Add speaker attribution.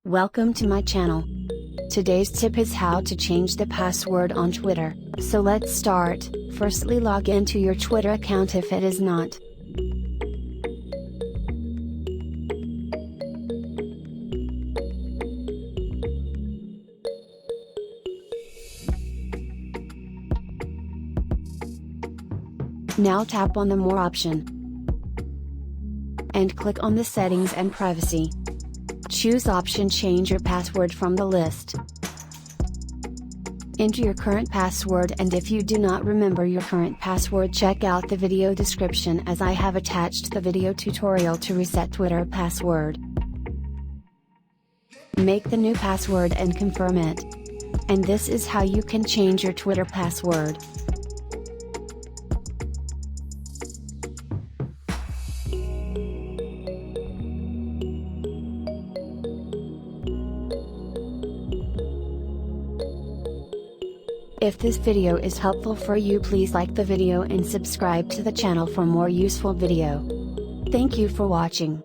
Speaker 1: Welcome to my channel. Today's tip is how to change the password on Twitter, so let's start. Firstly, log into your Twitter account if it is not. Now tap on the More option and click on the Settings and Privacy. Choose option Change your password from the list. Enter your current password, and if you do not remember your current password, check out the video description as I have attached the video tutorial to reset Twitter password. Make the new password and confirm it. And this is how you can change your Twitter password. If this video is helpful for you, please like the video and subscribe to the channel for more useful video. Thank you for watching.